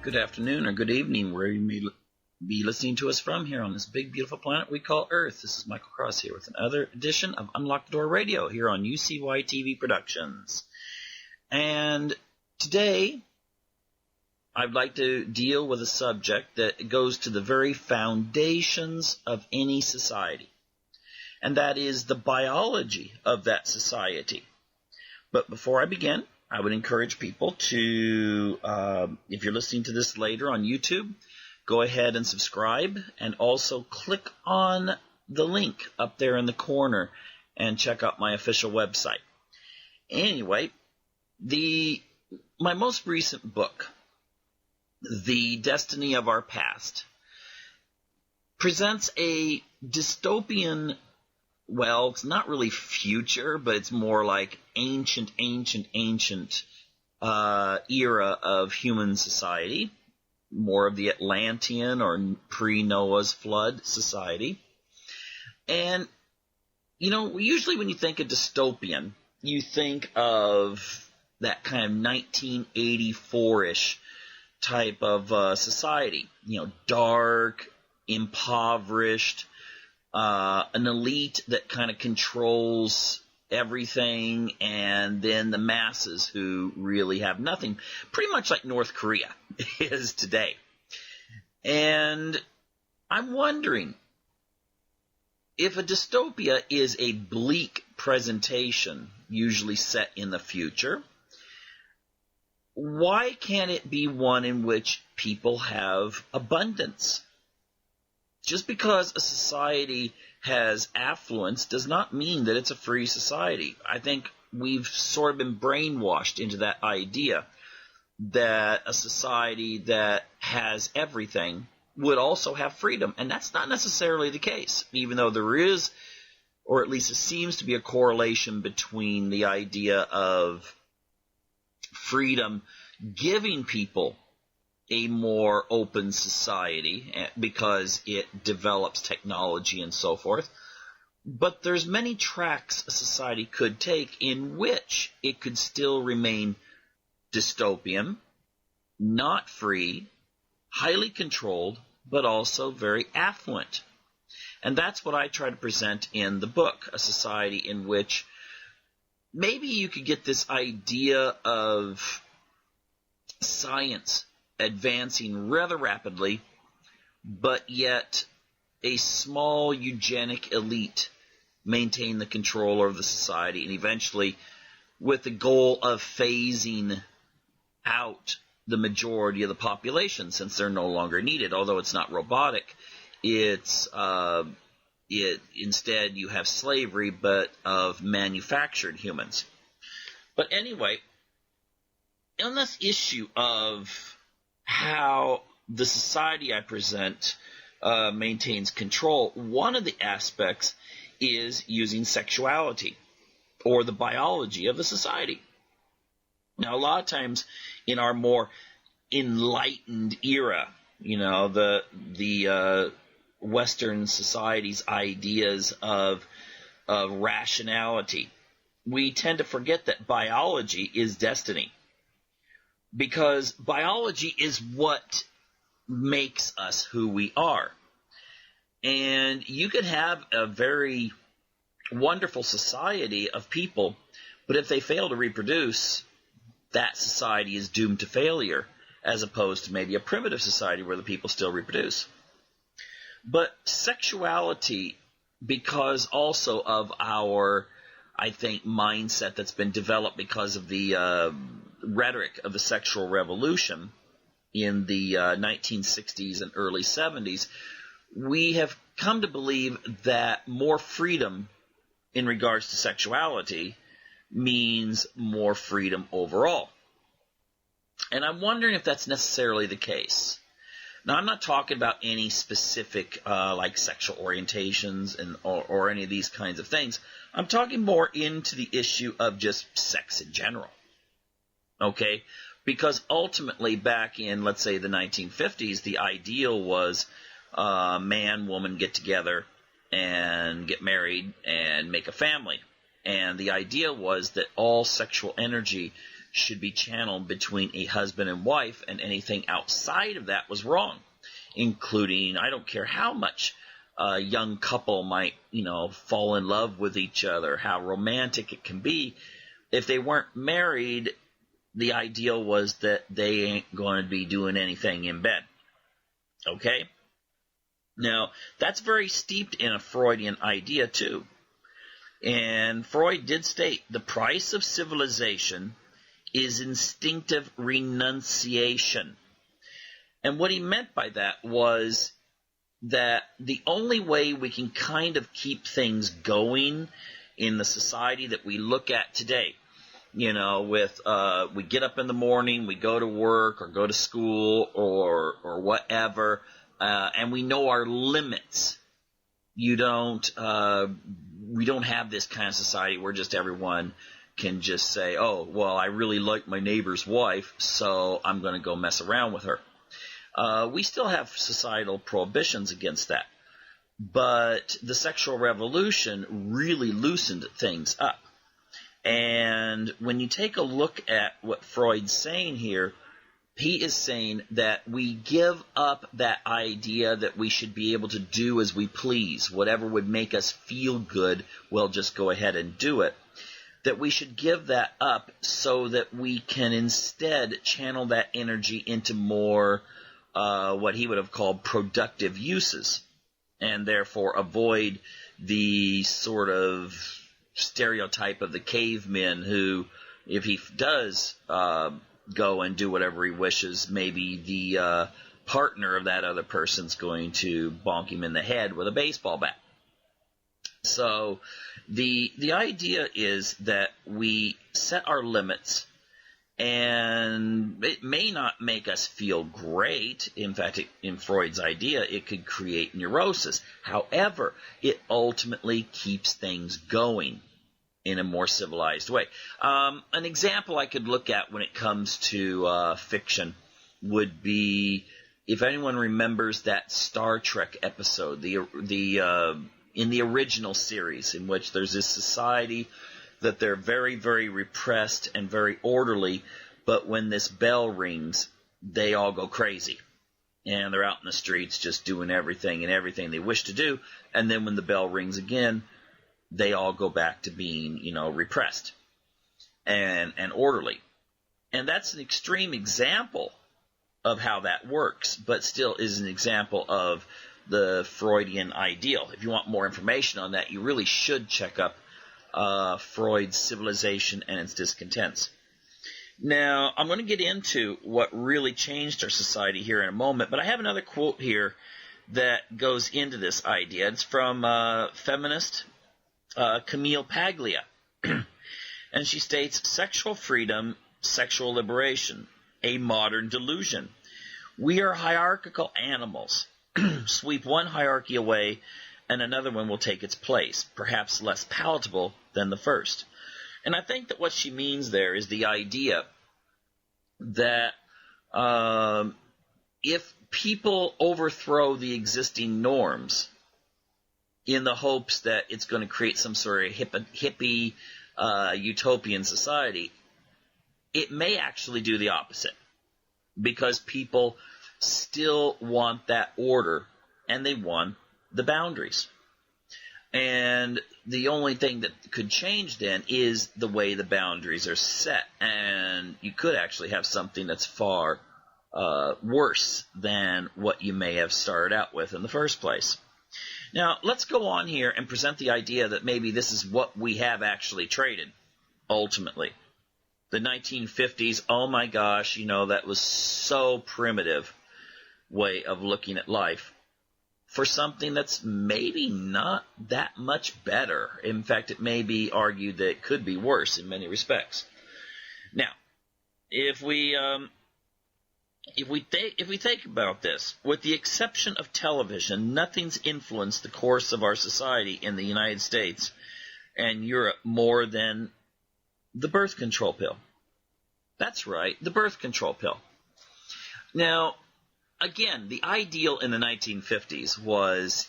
good afternoon, or good evening, where you may be listening to us from here on this big, beautiful planet we call Earth. This is Michael Cross here with another edition of Unlock the Door Radio here on UCY TV Productions. And today, I'd like to deal with a subject that goes to the very foundations of any society, and that is the biology of that society. But before I begin, I would encourage people to, if you're listening to this later on YouTube, go ahead and subscribe, and also click on the link up there in the corner and check out my official website. Anyway, my most recent book, The Destiny of Our Past, presents a dystopian, well, it's not really future, but it's more like ancient era of human society, more of the Atlantean or pre-Noah's flood society. And, you know, usually when you think of dystopian, you think of that kind of 1984-ish type of society, you know, dark, impoverished, an elite that kind of controls everything, and then the masses who really have nothing, pretty much like North Korea is today. And I'm wondering, if a dystopia is a bleak presentation, usually set in the future, why can't it be one in which people have abundance? Just because a society has affluence does not mean that it's a free society. I think we've sort of been brainwashed into that idea that a society that has everything would also have freedom, and that's not necessarily the case, even though there is, or at least it seems to be, a correlation between the idea of freedom giving people a more open society because it develops technology and so forth. But there's many tracks a society could take in which it could still remain dystopian, not free, highly controlled, but also very affluent. And that's what I try to present in the book, a society in which maybe you could get this idea of science advancing rather rapidly, but yet a small eugenic elite maintain the control over the society, and eventually with the goal of phasing out the majority of the population since they're no longer needed. Although it's not robotic, it's instead you have slavery, but of manufactured humans. But anyway, on this issue of how the society I present maintains control, one of the aspects is using sexuality, or the biology of the society. Now, a lot of times in our more enlightened era, you know, the Western society's ideas of rationality, we tend to forget that biology is destiny. Because biology is what makes us who we are. And you could have a very wonderful society of people, but if they fail to reproduce, that society is doomed to failure, as opposed to maybe a primitive society where the people still reproduce. But sexuality, because also of our, I think, mindset that's been developed because of the rhetoric of the sexual revolution in the 1960s and early 70s, we have come to believe that more freedom in regards to sexuality means more freedom overall. And I'm wondering if that's necessarily the case. Now, I'm not talking about any specific like sexual orientations or any of these kinds of things. I'm talking more into the issue of just sex in general. Okay? Because ultimately, back in, let's say, the 1950s, the ideal was man, woman get together and get married and make a family. And the idea was that all sexual energy should be channeled between a husband and wife, and anything outside of that was wrong, including, I don't care how much a young couple might, fall in love with each other, how romantic it can be. If they weren't married, the ideal was that they ain't going to be doing anything in bed. Okay? Now, that's very steeped in a Freudian idea, too. And Freud did state the price of civilization is instinctive renunciation. And what he meant by that was that the only way we can kind of keep things going in the society that we look at today, with we get up in the morning, we go to work or go to school or whatever, and we know our limits. We don't have this kind of society where just everyone can just say, oh, well, I really like my neighbor's wife, so I'm going to go mess around with her. We still have societal prohibitions against that. But the sexual revolution really loosened things up. And when you take a look at what Freud's saying here, he is saying that we give up that idea that we should be able to do as we please. Whatever would make us feel good, we'll just go ahead and do it. That we should give that up so that we can instead channel that energy into more what he would have called productive uses, and therefore avoid the sort of stereotype of the caveman who, if he does go and do whatever he wishes, maybe the partner of that other person's going to bonk him in the head with a baseball bat. So the idea is that we set our limits, and it may not make us feel great. In fact, in Freud's idea, it could create neurosis. However, it ultimately keeps things going in a more civilized way. An example I could look at when it comes to fiction would be, if anyone remembers that Star Trek episode, in the original series, in which there's this society that they're very, very repressed and very orderly, but when this bell rings, they all go crazy. And they're out in the streets just doing everything they wish to do, and then when the bell rings again, they all go back to being, repressed and orderly. And that's an extreme example of how that works, but still is an example of the Freudian ideal. If you want more information on that, you really should check up Freud's Civilization and Its Discontents. Now, I'm going to get into what really changed our society here in a moment, but I have another quote here that goes into this idea. It's from feminist Camille Paglia, and she states, "Sexual freedom, sexual liberation, a modern delusion. We are hierarchical animals. Sweep one hierarchy away, and another one will take its place, perhaps less palatable than the first." And I think that what she means there is the idea that if people overthrow the existing norms in the hopes that it's going to create some sort of hippie utopian society, it may actually do the opposite, because people still want that order, and they want the boundaries. And the only thing that could change then is the way the boundaries are set, and you could actually have something that's far worse than what you may have started out with in the first place. Now, let's go on here and present the idea that maybe this is what we have actually traded, ultimately. The 1950s, oh my gosh, that was so primitive way of looking at life, for something that's maybe not that much better. In fact, it may be argued that it could be worse in many respects. Now, if we think about this, with the exception of television, nothing's influenced the course of our society in the United States and Europe more than the birth control pill. That's right, the birth control pill. Now, again, the ideal in the 1950s was,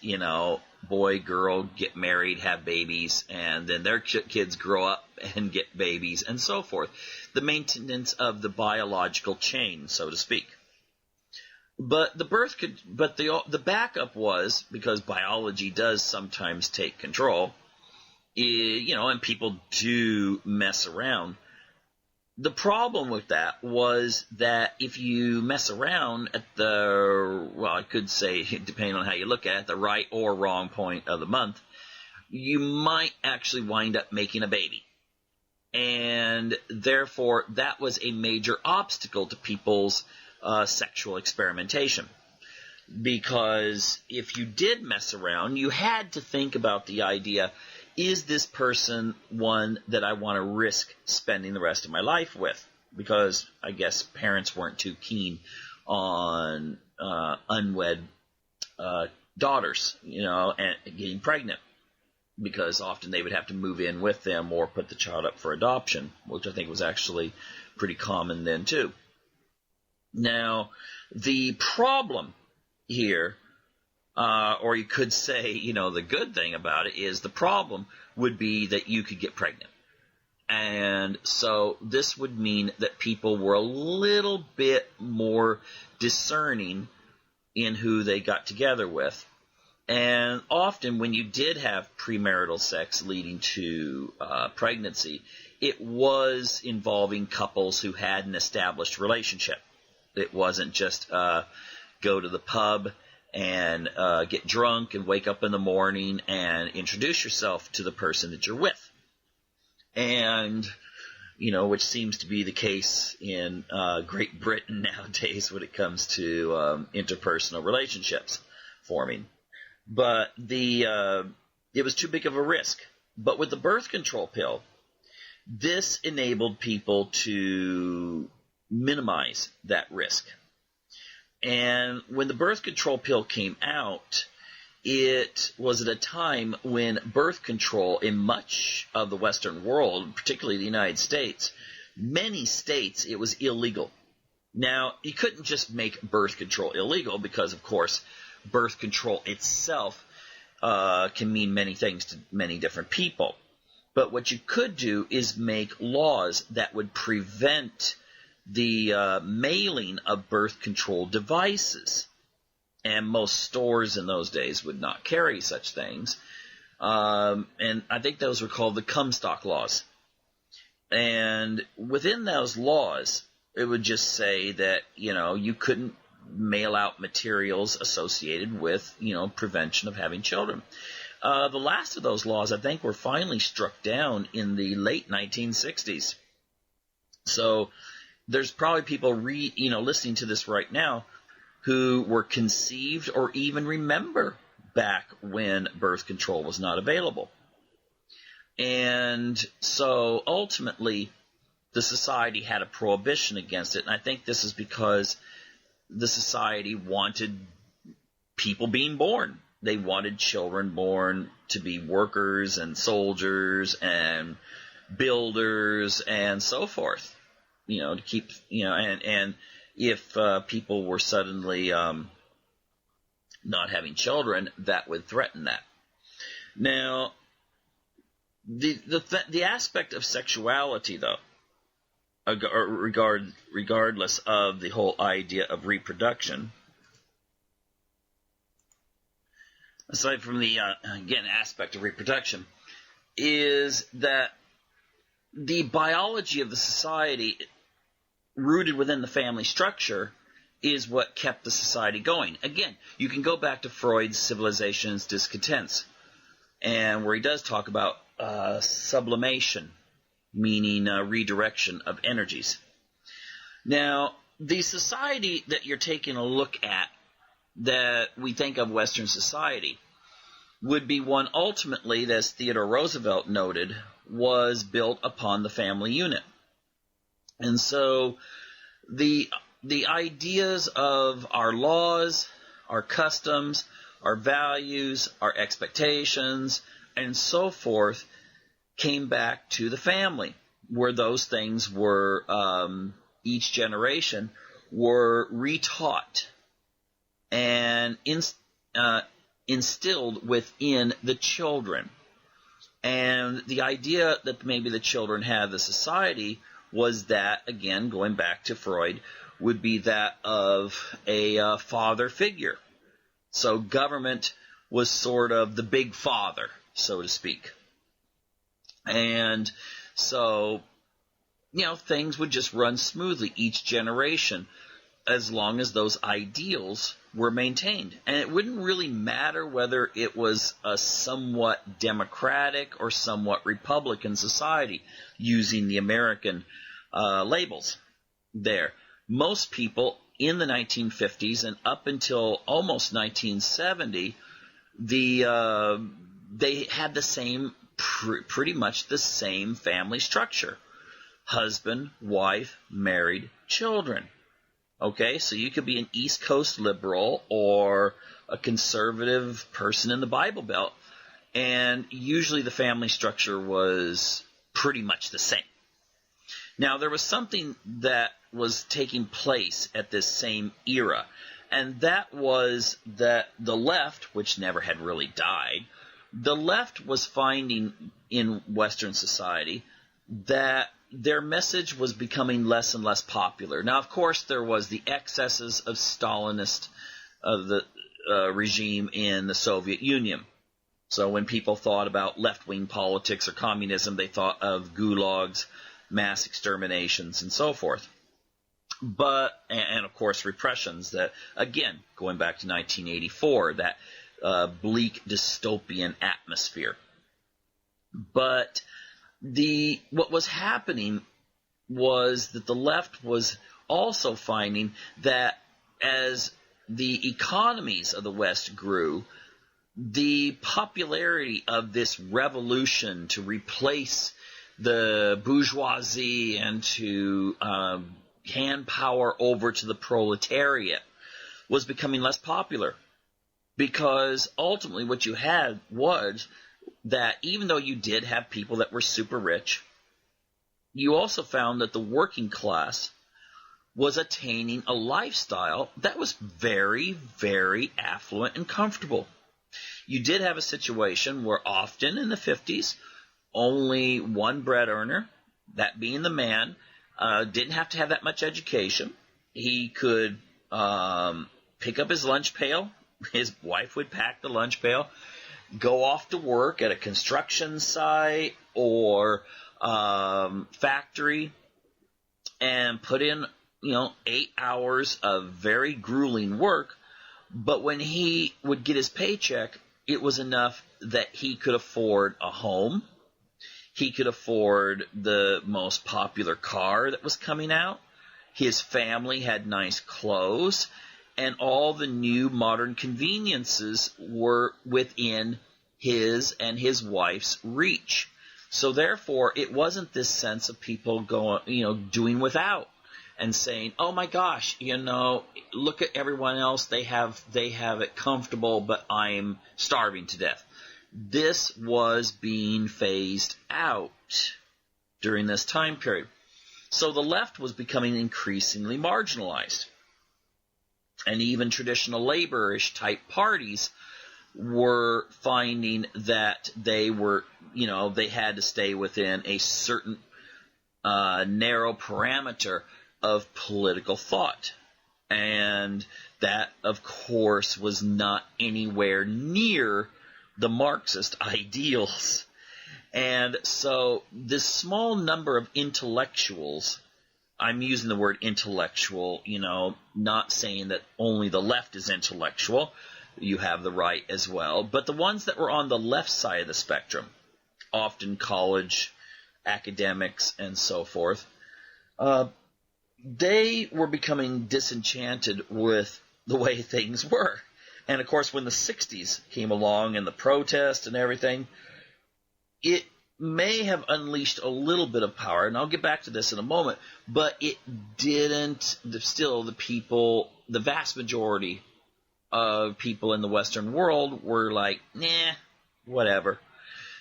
boy, girl, get married, have babies, and then their kids grow up and get babies, and so forth. The maintenance of the biological chain, so to speak. But the backup was, because biology does sometimes take control, and people do mess around. The problem with that was that if you mess around at I could say, depending on how you look at it, the right or wrong point of the month, you might actually wind up making a baby. And therefore, that was a major obstacle to people's sexual experimentation. Because if you did mess around, you had to think about the idea, is this person one that I want to risk spending the rest of my life with? Because I guess parents weren't too keen on unwed daughters, and getting pregnant, because often they would have to move in with them or put the child up for adoption, which I think was actually pretty common then too. Now, the problem here, or you could say, the good thing about it is the problem would be that you could get pregnant. And so this would mean that people were a little bit more discerning in who they got together with. And often when you did have premarital sex leading to pregnancy, it was involving couples who had an established relationship. It wasn't just go to the pub and get drunk and wake up in the morning and introduce yourself to the person that you're with. And, which seems to be the case in Great Britain nowadays when it comes to interpersonal relationships forming. But it was too big of a risk. But with the birth control pill, this enabled people to minimize that risk. And when the birth control pill came out, it was at a time when birth control in much of the Western world, particularly the United States, many states it was illegal. Now, you couldn't just make birth control illegal because, of course, birth control itself can mean many things to many different people. But what you could do is make laws that would prevent the mailing of birth control devices. And most stores in those days would not carry such things. And I think those were called the Comstock laws. And within those laws, it would just say that, you couldn't mail out materials associated with, prevention of having children. The last of those laws, I think, were finally struck down in the late 1960s. So there's probably people listening to this right now who were conceived or even remember back when birth control was not available. And so ultimately, the society had a prohibition against it. And I think this is because the society wanted people being born. They wanted children born to be workers and soldiers and builders and so forth. To keep, and if people were suddenly not having children, that would threaten that. Now, the aspect of sexuality, though, regardless of the whole idea of reproduction, aside from the aspect of reproduction, is that the biology of the society, rooted within the family structure, is what kept the society going. Again, you can go back to Freud's Civilization's Discontents, and where he does talk about sublimation, meaning redirection of energies. Now, the society that you're taking a look at, that we think of Western society, would be one ultimately, as Theodore Roosevelt noted, was built upon the family unit. And so the ideas of our laws, our customs, our values, our expectations, and so forth came back to the family, where those things were, each generation, were retaught and instilled within the children. And the idea that maybe the children had the society was that, again, going back to Freud, would be that of a father figure. So government was sort of the big father, so to speak. And so, things would just run smoothly each generation as long as those ideals were maintained. And it wouldn't really matter whether it was a somewhat democratic or somewhat republican society, using the American labels there. Most people in the 1950s and up until almost 1970, they had the same, pretty much the same family structure. Husband, wife, married, children. Okay, so you could be an East Coast liberal or a conservative person in the Bible Belt, and usually the family structure was pretty much the same. Now, there was something that was taking place at this same era, and that was that the left, which never had really died, the left was finding in Western society that their message was becoming less and less popular. Now, of course, there was the excesses of Stalinist regime in the Soviet Union. So when people thought about left-wing politics or communism, they thought of gulags, mass exterminations, and so forth. And of course, repressions that, again, going back to 1984, that bleak dystopian atmosphere. But what was happening was that the left was also finding that as the economies of the West grew, the popularity of this revolution to replace the bourgeoisie and to hand power over to the proletariat was becoming less popular. Because ultimately what you had was that even though you did have people that were super rich, you also found that the working class was attaining a lifestyle that was very, very affluent and comfortable. You did have a situation where often in the 50s, only one bread earner, that being the man, didn't have to have that much education. He could pick up his lunch pail. His wife would pack the lunch pail, go off to work at a construction site or factory, and put in 8 hours of very grueling work. But when he would get his paycheck, it was enough that he could afford a home. He could afford the most popular car that was coming out. His family had nice clothes. And all the new modern conveniences were within his and his wife's reach. So therefore, it wasn't this sense of people going, doing without and saying, "Oh my gosh, look at everyone else. They have it comfortable, but I'm starving to death." This was being phased out during this time period. So the left was becoming increasingly marginalized. And even traditional labor-ish type parties were finding that they had to stay within a certain narrow parameter of political thought. And that, of course, was not anywhere near the Marxist ideals. And so this small number of intellectuals, I'm using the word intellectual, not saying that only the left is intellectual. You have the right as well. But the ones that were on the left side of the spectrum, often college academics and so forth, they were becoming disenchanted with the way things were. And of course, when the 60s came along and the protest and everything, it may have unleashed a little bit of power, and I'll get back to this in a moment, but it didn't. Still, the vast majority of people in the Western world were like, nah, whatever.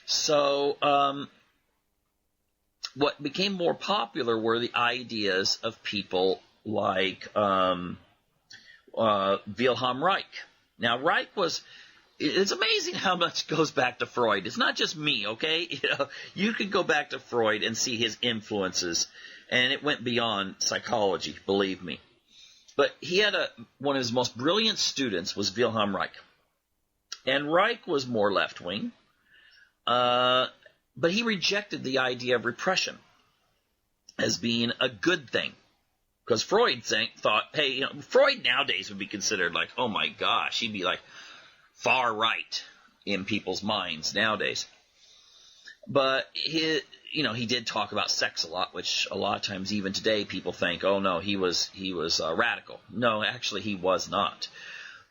So what became more popular were the ideas of people like Wilhelm Reich. Now, Reich was... It's amazing how much goes back to Freud. It's not just me, okay? You could go back to Freud and see his influences, and it went beyond psychology, believe me. But he had one of his most brilliant students was Wilhelm Reich. And Reich was more left-wing, but he rejected the idea of repression as being a good thing. Because Freud thought, hey, Freud nowadays would be considered like, oh my gosh, he'd be like far right in people's minds nowadays. But he did talk about sex a lot, which a lot of times even today people think, oh no, he was radical. No, actually he was not.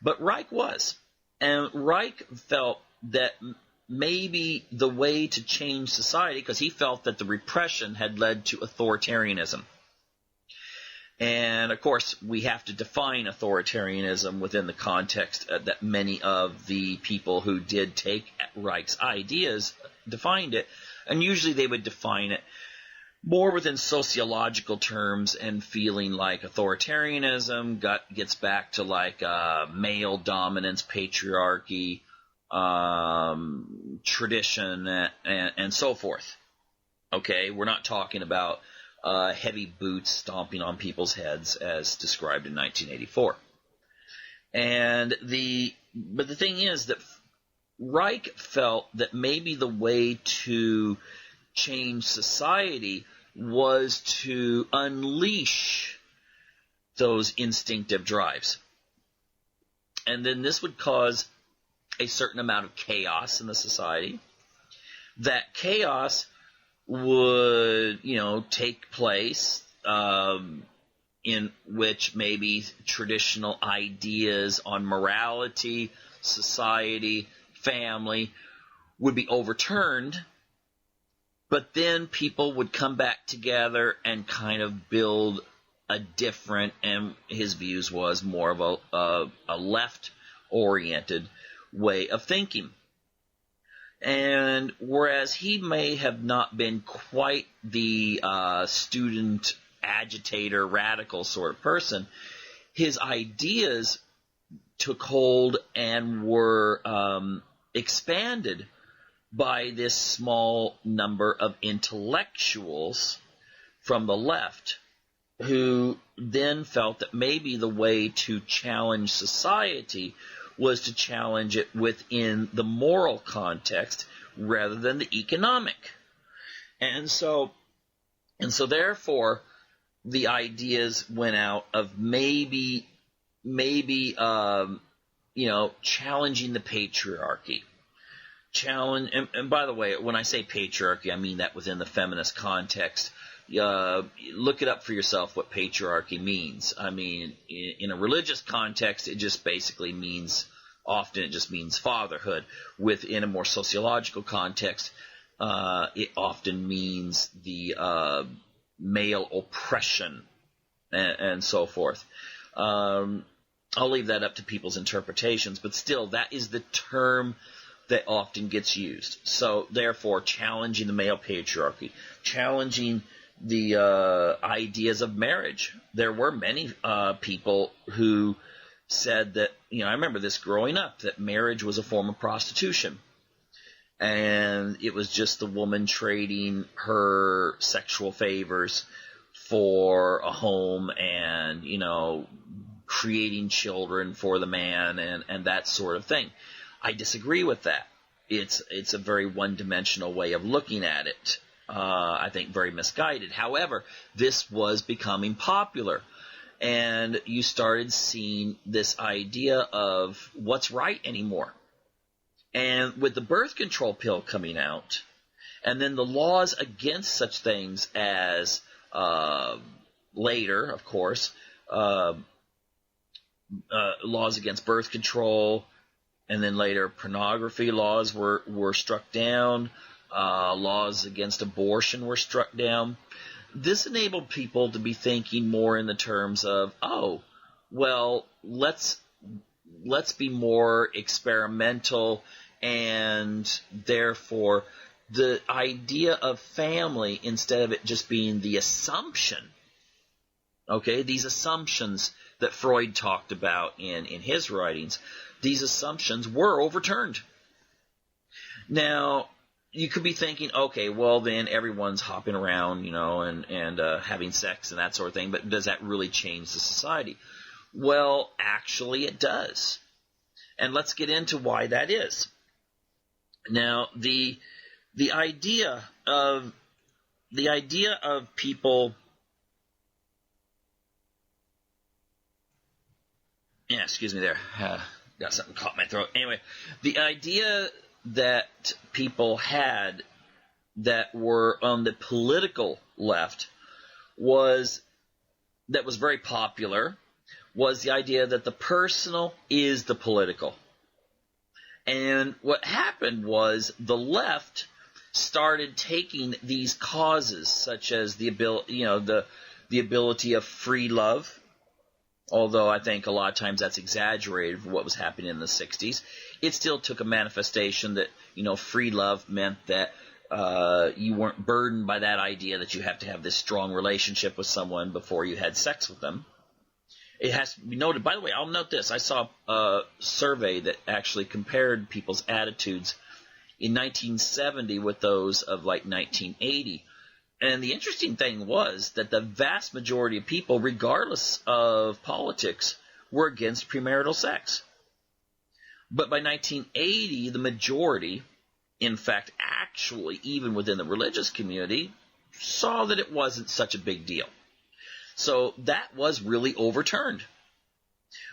But Reich was. And Reich felt that maybe the way to change society, because he felt that the repression had led to authoritarianism. And, of course, we have to define authoritarianism within the context that many of the people who did take Reich's ideas defined it. And usually they would define it more within sociological terms and feeling like authoritarianism gets back to like male dominance, patriarchy, tradition, and so forth. Okay, we're not talking about heavy boots stomping on people's heads as described in 1984. But the thing is that Reich felt that maybe the way to change society was to unleash those instinctive drives. And then this would cause a certain amount of chaos in the society. That chaos would, take place in which maybe traditional ideas on morality, society, family would be overturned, but then people would come back together and kind of build a different, and his views was more of a left-oriented way of thinking. And whereas he may have not been quite the student agitator, radical sort of person, his ideas took hold and were expanded by this small number of intellectuals from the left who then felt that maybe the way to challenge society was to challenge it within the moral context rather than the economic. And so therefore, the ideas went out of maybe challenging the patriarchy. And by the way, when I say patriarchy, I mean that within the feminist context. Look it up for yourself what patriarchy means. I mean, in a religious context, it just basically means, often it just means fatherhood. Within a more sociological context, it often means the male oppression and so forth. I'll leave that up to people's interpretations, but still, that is the term that often gets used. So, therefore, challenging the male patriarchy, challenging the ideas of marriage. There were many people who said that, I remember this growing up, that marriage was a form of prostitution. And it was just the woman trading her sexual favors for a home and, creating children for the man and that sort of thing. I disagree with that. It's a very one-dimensional way of looking at it. I think very misguided. However, this was becoming popular. And you started seeing this idea of what's right anymore. And with the birth control pill coming out, and then the laws against such things as later, of course, laws against birth control, and then later pornography laws were struck down. Laws against abortion were struck down. This enabled people to be thinking more in the terms of, let's be more experimental, and therefore the idea of family, instead of it just being the assumption Okay, these assumptions that Freud talked about in his writings, these assumptions were overturned. Now, you could be thinking, okay, well then everyone's hopping around, and having sex and that sort of thing, but does that really change the society? Well, actually it does. And let's get into why that is. Now, the idea of people, excuse me there, got something caught in my throat. Anyway, the idea that people had that were on the political left that was very popular was the idea that the personal is the political. And what happened was the left started taking these causes, such as the ability of free love, although I think a lot of times that's exaggerated for what was happening in the 60s. It still took a manifestation that, free love meant that you weren't burdened by that idea that you have to have this strong relationship with someone before you had sex with them. It has to be noted, by the way, I'll note this. I saw a survey that actually compared people's attitudes in 1970 with those of like 1980. And the interesting thing was that the vast majority of people, regardless of politics, were against premarital sex. But by 1980, the majority, in fact, actually, even within the religious community, saw that it wasn't such a big deal. So that was really overturned.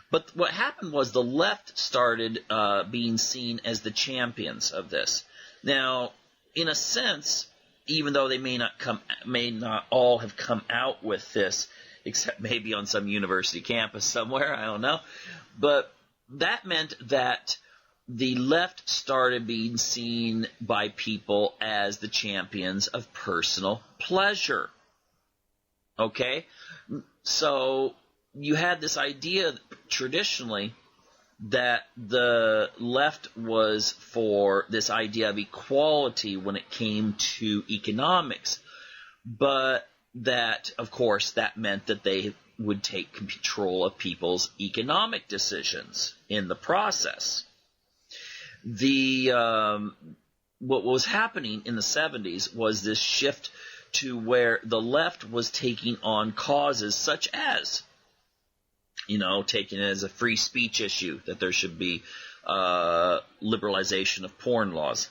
But what happened was the left started being seen as the champions of this. Now, in a sense, even though they may not all have come out with this, except maybe on some university campus somewhere, I don't know. But that meant that the left started being seen by people as the champions of personal pleasure. Okay? So you had this idea traditionally that the left was for this idea of equality when it came to economics, but that, of course, that meant that they would take control of people's economic decisions in the process. What was happening in the 70s was this shift to where the left was taking on causes such as, taking it as a free speech issue, that there should be liberalization of porn laws,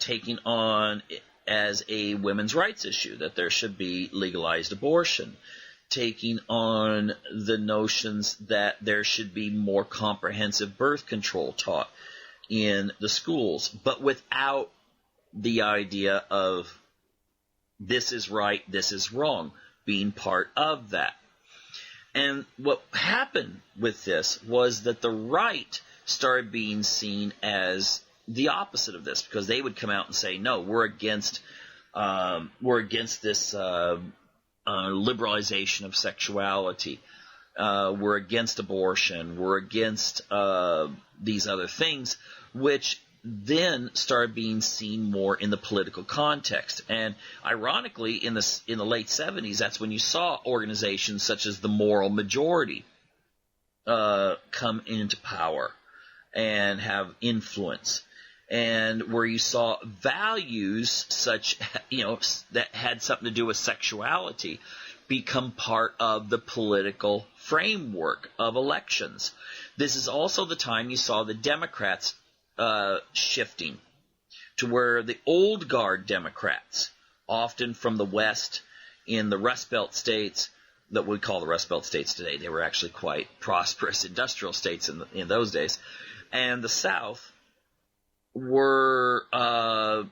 taking on as a women's rights issue, that there should be legalized abortion, taking on the notions that there should be more comprehensive birth control taught in the schools, but without the idea of this is right, this is wrong, being part of that. And what happened with this was that the right started being seen as the opposite of this, because they would come out and say, no, we're against this liberalization of sexuality. We're against abortion. We're against these other things, which then started being seen more in the political context. And ironically, in the late 70s, that's when you saw organizations such as the Moral Majority come into power and have influence, and where you saw values such, that had something to do with sexuality become part of the political framework of elections. This is also the time you saw the Democrats shifting to where the old guard Democrats, often from the West in the Rust Belt states that we call the Rust Belt states today, they were actually quite prosperous industrial states in those days, and the South were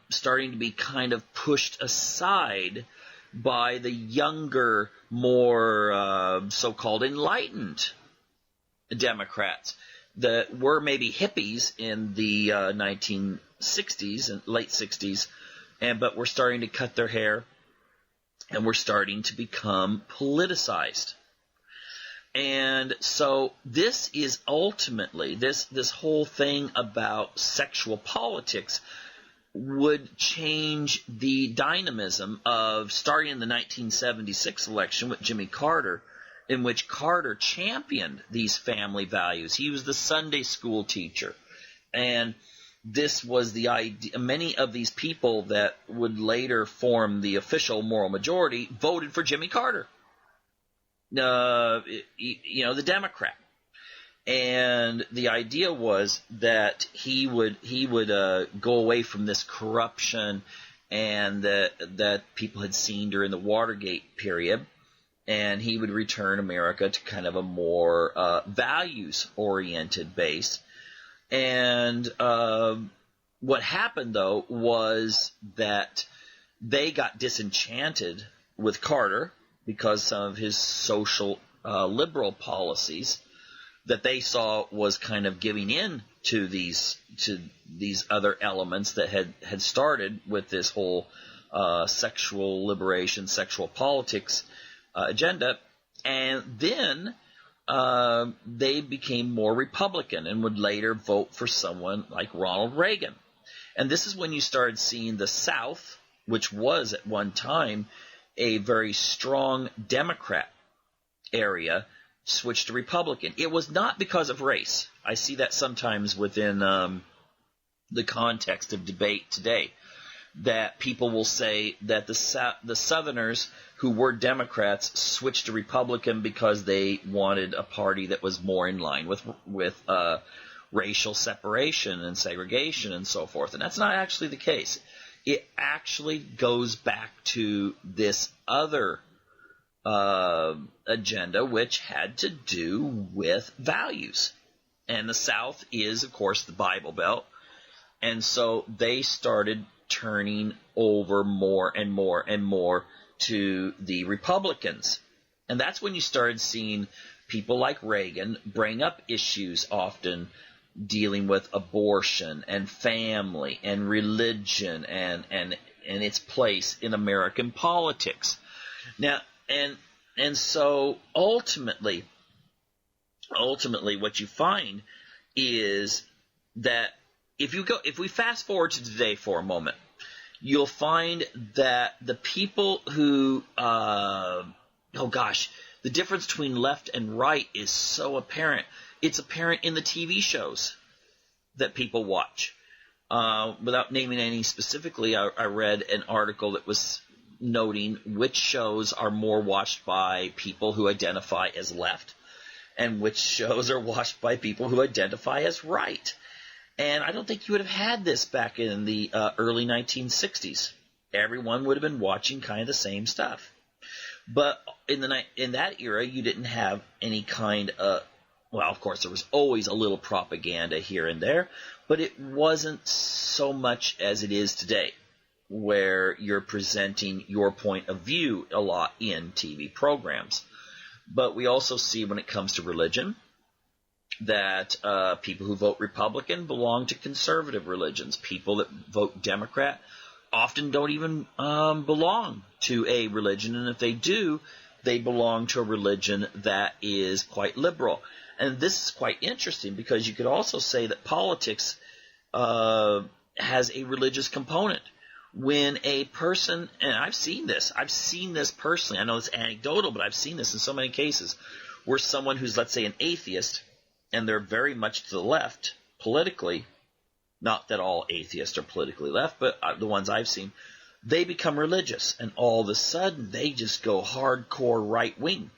starting to be kind of pushed aside by the younger, more so-called enlightened Democrats that were maybe hippies in the 1960s and late 60s, but were starting to cut their hair and were starting to become politicized. And so this is ultimately, this whole thing about sexual politics would change the dynamism of starting in the 1976 election with Jimmy Carter, in which Carter championed these family values. He was the Sunday school teacher. And this was the idea. Many of these people that would later form the official moral majority voted for Jimmy Carter, the Democrat. And the idea was that he would go away from this corruption and that people had seen during the Watergate period, and he would return America to kind of a more values-oriented base. And what happened, though, was that they got disenchanted with Carter because some of his social liberal policies that they saw was kind of giving in to these other elements that had started with this whole sexual liberation, sexual politics agenda. And then they became more Republican and would later vote for someone like Ronald Reagan. And this is when you started seeing the South, which was at one time a very strong Democrat area, switch to Republican. It was not because of race. I see that sometimes within the context of debate today, that people will say that the Southerners who were Democrats switched to Republican because they wanted a party that was more in line with racial separation and segregation and so forth. And that's not actually the case. It actually goes back to this other agenda, which had to do with values. And the South is, of course, the Bible Belt. And so they started turning over more and more and more to the Republicans. And that's when you started seeing people like Reagan bring up issues often dealing with abortion and family and religion and its place in American politics. Now, and so ultimately what you find is that if we fast forward to today for a moment, you'll find that the people who the difference between left and right is so apparent. It's apparent in the TV shows that people watch. Without naming any specifically, I read an article that was noting which shows are more watched by people who identify as left and which shows are watched by people who identify as right. And I don't think you would have had this back in the early 1960s. Everyone would have been watching kind of the same stuff. But in that era, you didn't have any kind of, well, of course, there was always a little propaganda here and there, but it wasn't so much as it is today, where you're presenting your point of view a lot in TV programs. But we also see when it comes to religion that people who vote Republican belong to conservative religions. People that vote Democrat often don't even belong to a religion, and if they do, they belong to a religion that is quite liberal. And this is quite interesting because you could also say that politics has a religious component. When a person, and I've seen this personally, I know it's anecdotal, but I've seen this in so many cases, where someone who's, let's say, an atheist, and they're very much to the left politically, not that all atheists are politically left, but the ones I've seen, they become religious, and all of a sudden they just go hardcore right-wing.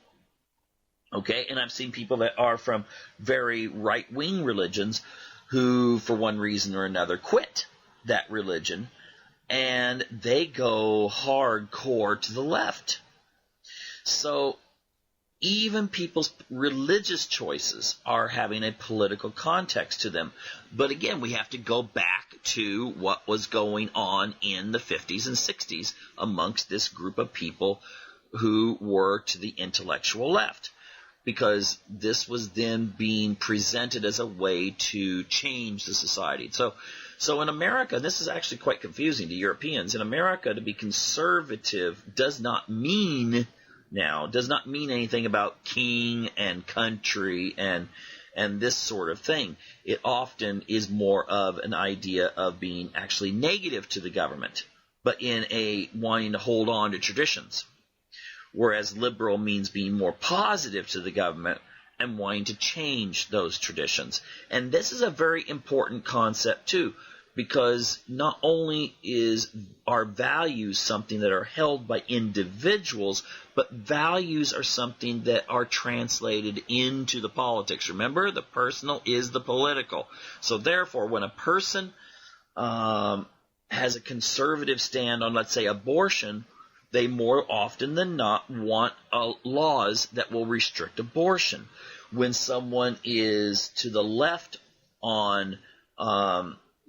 Okay, and I've seen people that are from very right-wing religions who, for one reason or another, quit that religion, and they go hardcore to the left. So even people's religious choices are having a political context to them. But again, we have to go back to what was going on in the 50s and 60s amongst this group of people who were to the intellectual left, because this was then being presented as a way to change the society. So in America, this is actually quite confusing to Europeans. In America, to be conservative does not mean anything about king and country and and this sort of thing. It often is more of an idea of being actually negative to the government, but in a wanting to hold on to traditions. Whereas liberal means being more positive to the government and wanting to change those traditions. And this is a very important concept too, because not only is our values something that are held by individuals, but values are something that are translated into the politics. Remember, the personal is the political. So therefore, when a person has a conservative stand on, let's say, abortion, they more often than not want laws that will restrict abortion. When someone is to the left on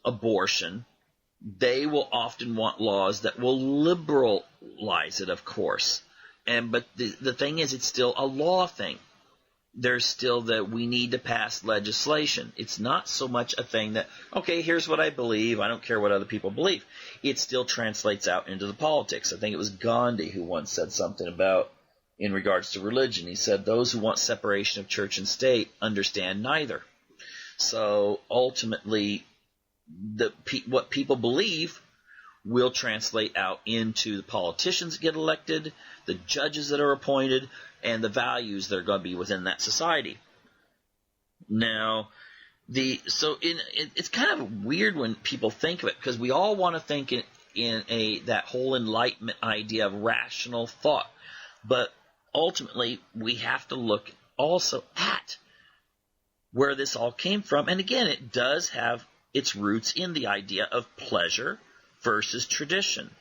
abortion, they will often want laws that will liberalize it, of course. But the thing is, it's still a law thing. There's still that we need to pass legislation. It's not so much a thing that, okay, here's what I believe, I don't care what other people believe. It still translates out into the politics. I think it was Gandhi who once said something about, in regards to religion, he said, those who want separation of church and state understand neither. So ultimately, what people believe will translate out into the politicians that get elected, the judges that are appointed, and the values that are going to be within that society. Now, it's kind of weird when people think of it, because we all want to think in that whole enlightenment idea of rational thought. But ultimately, we have to look also at where this all came from. And again, it does have its roots in the idea of pleasure versus tradition.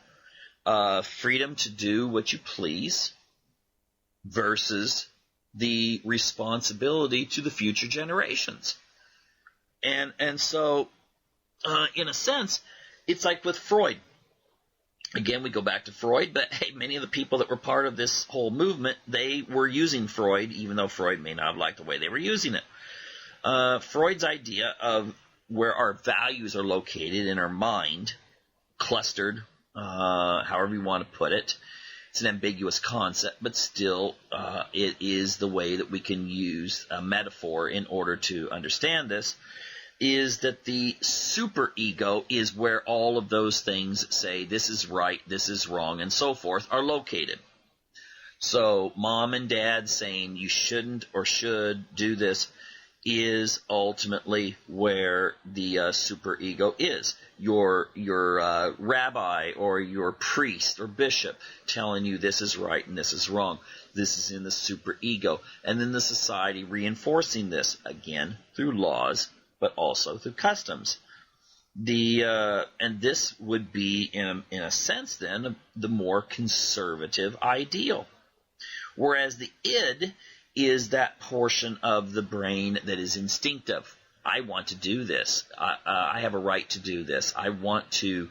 Freedom to do what you please versus the responsibility to the future generations. And so, in a sense, it's like with Freud. Again, we go back to Freud, but hey, many of the people that were part of this whole movement, they were using Freud, even though Freud may not have liked the way they were using it. Freud's idea of where our values are located in our mind, clustered, however you want to put it. It's an ambiguous concept, but still it is the way that we can use a metaphor in order to understand this, is that the superego is where all of those things say this is right, this is wrong, and so forth are located. So mom and dad saying you shouldn't or should do this is ultimately where the superego is. Your rabbi or your priest or bishop telling you this is right and this is wrong. This is in the superego. And then the society reinforcing this, again, through laws, but also through customs. And this would be, in a sense then, the more conservative ideal. Whereas the id is that portion of the brain that is instinctive. I want to do this. I have a right to do this. I want to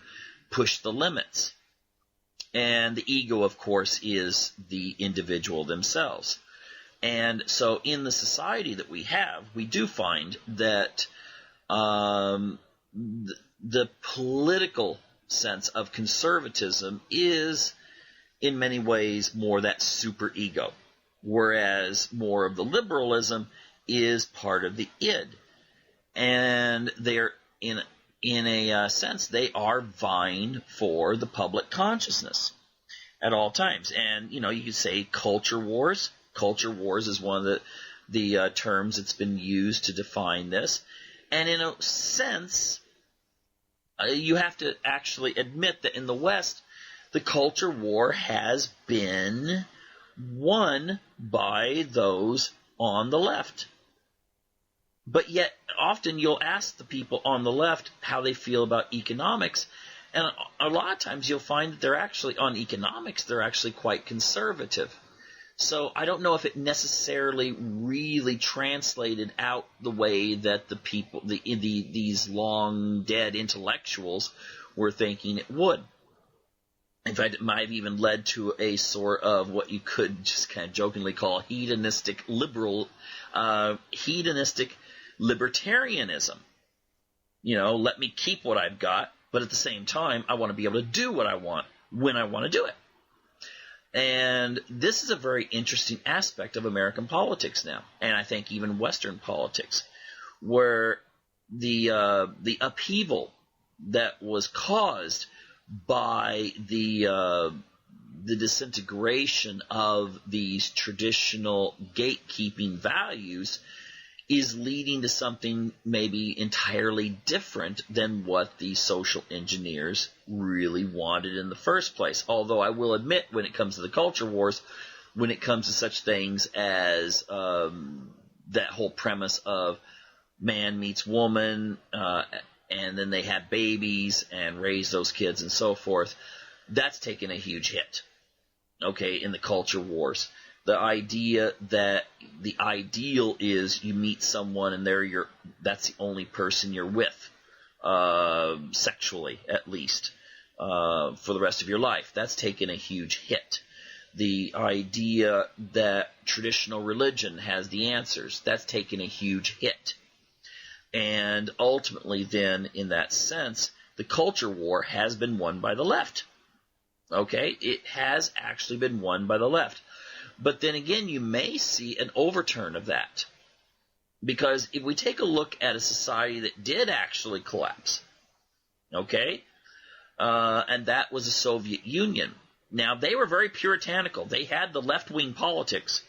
push the limits. And the ego, of course, is the individual themselves. And so in the society that we have, we do find that the political sense of conservatism is, in many ways, more that superego, whereas more of the liberalism is part of the id. And they're, in a sense, they are vying for the public consciousness at all times. And, you could say culture wars. Culture wars is one of the terms that's been used to define this. And in a sense, you have to actually admit that in the West, the culture war has been won by those on the left. But yet, often you'll ask the people on the left how they feel about economics, and a lot of times you'll find that they're actually, on economics, they're actually quite conservative. So I don't know if it necessarily really translated out the way that the people, these long dead intellectuals were thinking it would. In fact, it might have even led to a sort of what you could just kind of jokingly call hedonistic libertarianism. Let me keep what I've got, but at the same time, I want to be able to do what I want when I want to do it. And this is a very interesting aspect of American politics now, and I think even Western politics, where the upheaval that was caused by the disintegration of these traditional gatekeeping values is leading to something maybe entirely different than what the social engineers really wanted in the first place. Although I will admit, when it comes to the culture wars, when it comes to such things as that whole premise of man meets woman, and then they have babies and raise those kids and so forth, that's taken a huge hit, okay, in the culture wars. The idea that the ideal is you meet someone and that's the only person you're with, sexually at least, for the rest of your life. That's taken a huge hit. The idea that traditional religion has the answers, that's taken a huge hit. And ultimately then, in that sense, the culture war has been won by the left. Okay? It has actually been won by the left. But then again, you may see an overturn of that. Because if we take a look at a society that did actually collapse, okay, and that was the Soviet Union. Now, they were very puritanical. They had the left-wing politics,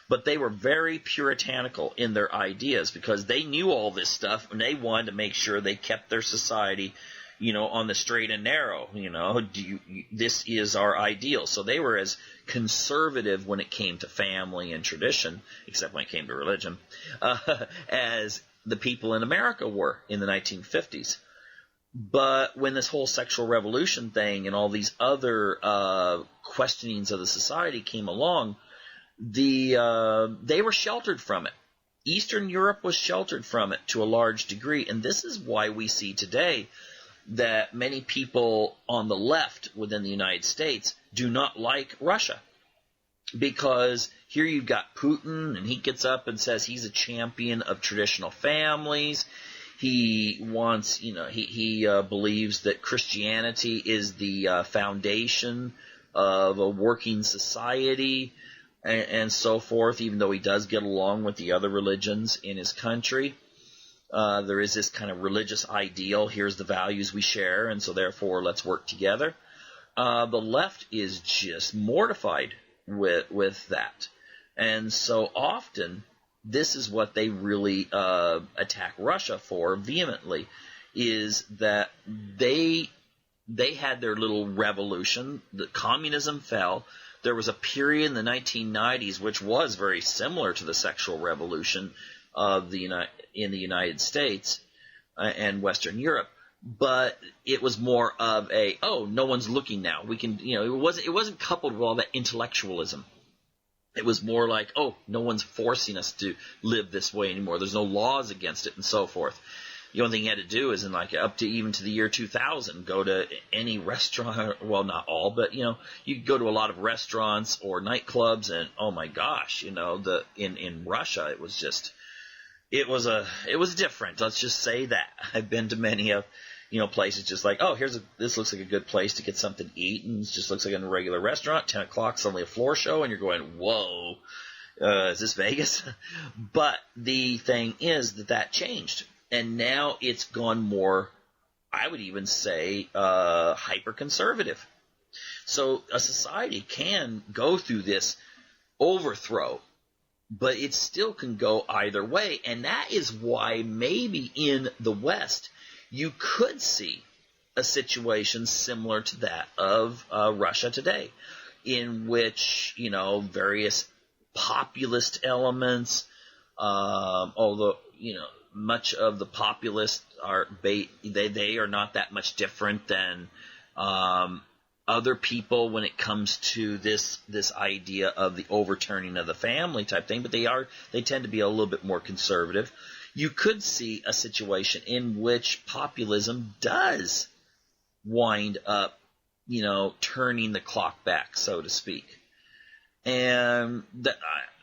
but they were very puritanical in their ideas because they knew all this stuff, and they wanted to make sure they kept their society, on the straight and narrow. This is our ideal. So they were as conservative when it came to family and tradition, except when it came to religion, as the people in America were in the 1950s. But when this whole sexual revolution thing and all these other questionings of the society came along, they were sheltered from it. Eastern Europe was sheltered from it to a large degree, and this is why we see today that many people on the left within the United States do not like Russia. Because here you've got Putin, and he gets up and says he's a champion of traditional families. He wants, he believes that Christianity is the foundation of a working society and so forth, even though he does get along with the other religions in his country. There is this kind of religious ideal. Here's the values we share, and so therefore let's work together. The left is just mortified with that. And so often, this is what they really attack Russia for vehemently, is that they had their little revolution. The communism fell. There was a period in the 1990s which was very similar to the sexual revolution of in the United States and Western Europe, but it was more of no one's looking now. We can, it wasn't coupled with all that intellectualism. It was more like, no one's forcing us to live this way anymore. There's no laws against it and so forth. The only thing you had to do is up to even to the year 2000, go to any restaurant. Well, not all, but you could go to a lot of restaurants or nightclubs, and oh my gosh, in Russia it was just. It was different. Let's just say that. I've been to many of, places just like, this looks like a good place to get something to eat, and it just looks like a regular restaurant. 10 o'clock, suddenly a floor show, and you're going, whoa, is this Vegas? But the thing is that changed, and now it's gone more, I would even say, hyper-conservative. So a society can go through this overthrow, but it still can go either way, and that is why maybe in the West you could see a situation similar to that of Russia today, in which various populist elements, although much of the populists are they are not that much different than other people when it comes to this idea of the overturning of the family type thing, but they tend to be a little bit more conservative. You could see a situation in which populism does wind up, turning the clock back, so to speak. And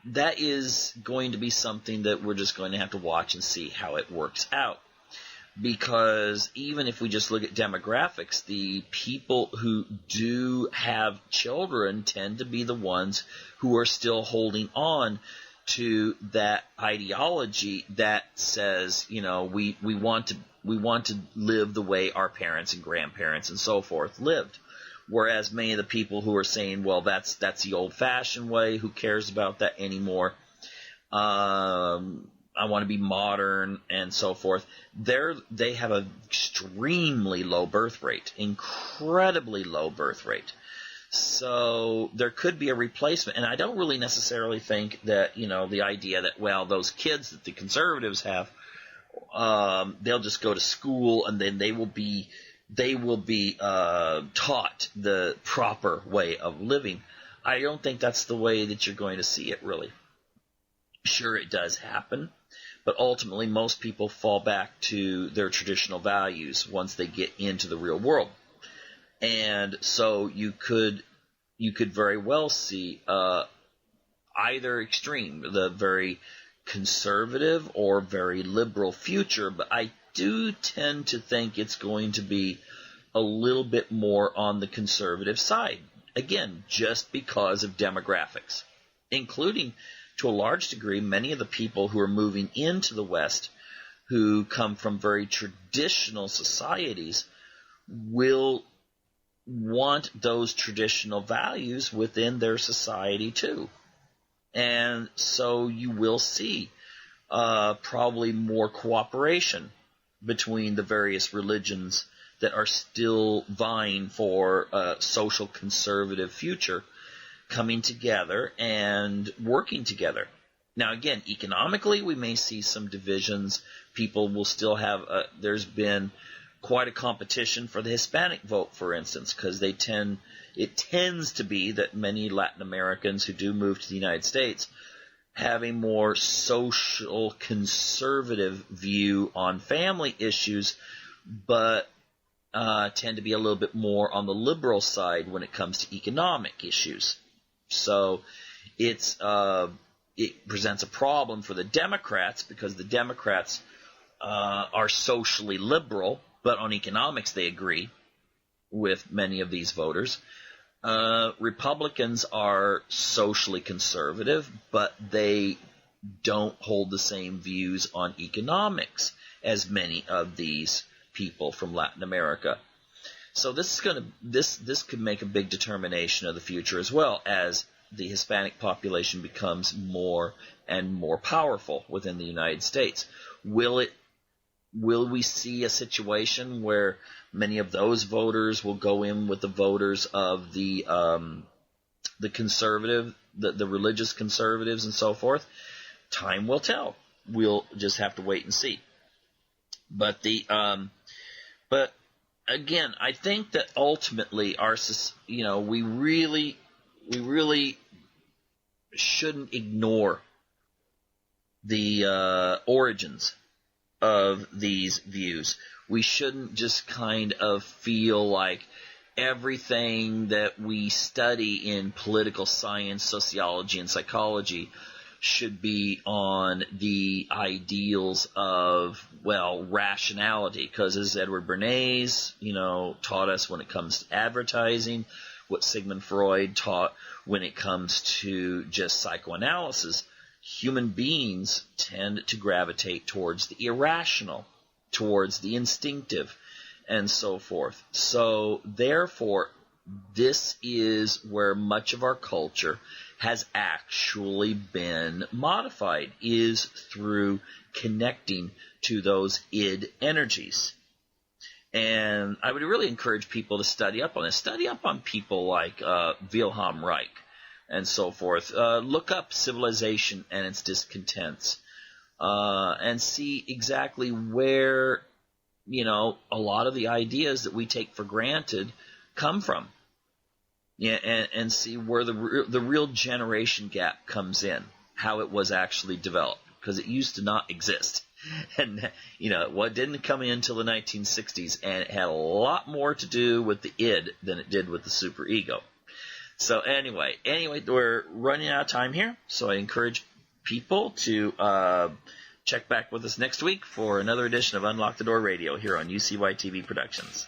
that is going to be something that we're just going to have to watch and see how it works out. because even if we just look at demographics, the people who do have children tend to be the ones who are still holding on to that ideology that says, we want to live the way our parents and grandparents and so forth lived. Whereas many of the people who are saying, well, that's the old-fashioned way, who cares about that anymore? I want to be modern and so forth. They have an extremely low birth rate, incredibly low birth rate. So there could be a replacement, and I don't really necessarily think that, the idea that, well, those kids that the conservatives have, they'll just go to school and then they will be taught the proper way of living. I don't think that's the way that you're going to see it, really. Sure, it does happen, but ultimately most people fall back to their traditional values once they get into the real world. And so you could very well see either extreme, the very conservative or very liberal future, but I do tend to think it's going to be a little bit more on the conservative side. Again, just because of demographics, including, to a large degree, many of the people who are moving into the West who come from very traditional societies will want those traditional values within their society too. And so you will see probably more cooperation between the various religions that are still vying for a social conservative future coming together and working together. Now, again, economically, we may see some divisions. People will still have there's been quite a competition for the Hispanic vote, for instance, because it tends to be that many Latin Americans who do move to the United States have a more social conservative view on family issues, but tend to be a little bit more on the liberal side when it comes to economic issues. So it presents a problem for the Democrats, because the Democrats are socially liberal, but on economics they agree with many of these voters. Republicans are socially conservative, but they don't hold the same views on economics as many of these people from Latin America. So this could make a big determination of the future, as well as the Hispanic population becomes more and more powerful within the United States. Will we see a situation where many of those voters will go in with the voters of the conservative, the religious conservatives and so forth? Time will tell. We'll just have to wait and see. But again, I think that ultimately we really shouldn't ignore the origins of these views. We shouldn't just kind of feel like everything that we study in political science, sociology, and psychology should be on the ideals of, rationality. Because as Edward Bernays, taught us when it comes to advertising, what Sigmund Freud taught when it comes to just psychoanalysis, human beings tend to gravitate towards the irrational, towards the instinctive, and so forth. So, therefore, this is where much of our culture has actually been modified, is through connecting to those id energies. And I would really encourage people to study up on this. Study up on people like Wilhelm Reich and so forth. Look up civilization and its discontents, and see exactly where, a lot of the ideas that we take for granted come from. Yeah, and see where the real generation gap comes in, how it was actually developed, because it used to not exist. And, what didn't come in until the 1960s, and it had a lot more to do with the id than it did with the superego. So anyway, we're running out of time here, so I encourage people to Check back with us next week for another edition of Unlock the Door Radio here on UCY TV Productions.